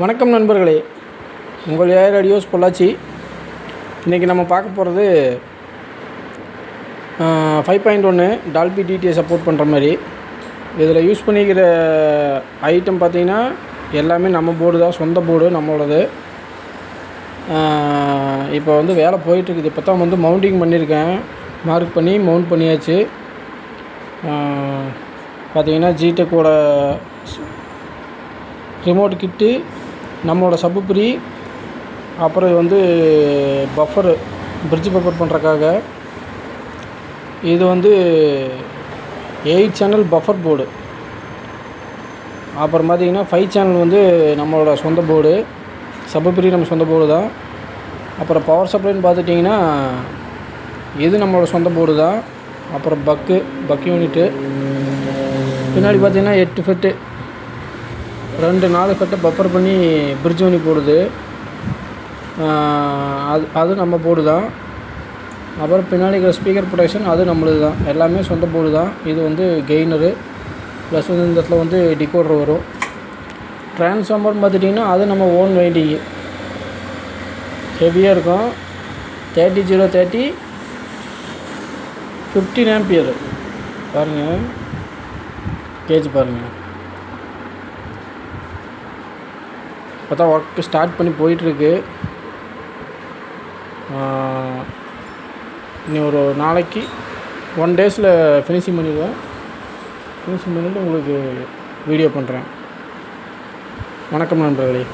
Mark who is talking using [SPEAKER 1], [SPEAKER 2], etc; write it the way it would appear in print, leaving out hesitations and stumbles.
[SPEAKER 1] வணக்கம் நண்பர்களே, உங்கள் ஏர் ரேடியோஸ் பொள்ளாச்சி. இன்றைக்கி நம்ம பார்க்க போகிறது 5.1 டால்பி டிடியை சப்போர்ட் பண்ணுற மாதிரி. இதில் யூஸ் பண்ணிக்கிற ஐட்டம் பார்த்திங்கன்னா எல்லாமே நம்ம போர்டு தான், சொந்த போர்டு நம்மளோடது. இப்போ வந்து வேலை போயிட்டுருக்குது. இப்போ தான் வந்து மவுண்டிங் பண்ணியிருக்கேன், மார்க் பண்ணி மவுண்ட் பண்ணியாச்சு. பார்த்திங்கன்னா ஜிடெக்கோட ரிமோட் கிட்டு, நம்மளோட சப்புப்ரி, அப்புறம் இது வந்து பஃபரு, பிரிட்ஜ் பஃபர் பண்ணுறக்காக. இது வந்து 8 சேனல் பஃபர் போர்டு. அப்புறம் பார்த்திங்கன்னா 5 சேனல் வந்து நம்மளோட சொந்த போர்டு, சப்புப்ரி நம்ம சொந்த போர்டு தான். அப்புறம் பவர் சப்ளைன்னு பார்த்துட்டிங்கன்னா இது நம்மளோட சொந்த போர்டு தான். அப்புறம் பக் யூனிட்டு பின்னாடி பார்த்திங்கன்னா 8 ஃபெட்டு, 2-4 ஃபெட்டை பஃபர் பண்ணி பிரிட்ஜ் பண்ணி போடுது. அது நம்ம போர்டு தான். அப்புறம் பின்னாடி இருக்கிற ஸ்பீக்கர் ப்ரொடெக்ஷன் அது நம்மளுது தான். எல்லாமே சொந்த போர்டு தான். இது வந்து கெய்னரு ப்ளஸ் வந்து இந்த இடத்துல வந்து டிகோடர் வரும். ட்ரான்ஸ்ஃபார்மர்னு பார்த்துட்டிங்கன்னா அது நம்ம ஓன் வைண்டிங்கு, ஹெவியாக இருக்கும். 30-030 15 ஆம்பியர் பாருங்கள், கேஜ் பாருங்கள். இப்போ தான் ஒர்க்கு ஸ்டார்ட் பண்ணி போயிட்டுருக்கு. இனி ஒரு நாளைக்கு 1 டேஸில் ஃபினிஷிங் பண்ணிடுவேன். ஃபினிஷிங் பண்ணிவிட்டு உங்களுக்கு வீடியோ பண்ணுறேன். வணக்கம் நண்பர்களே.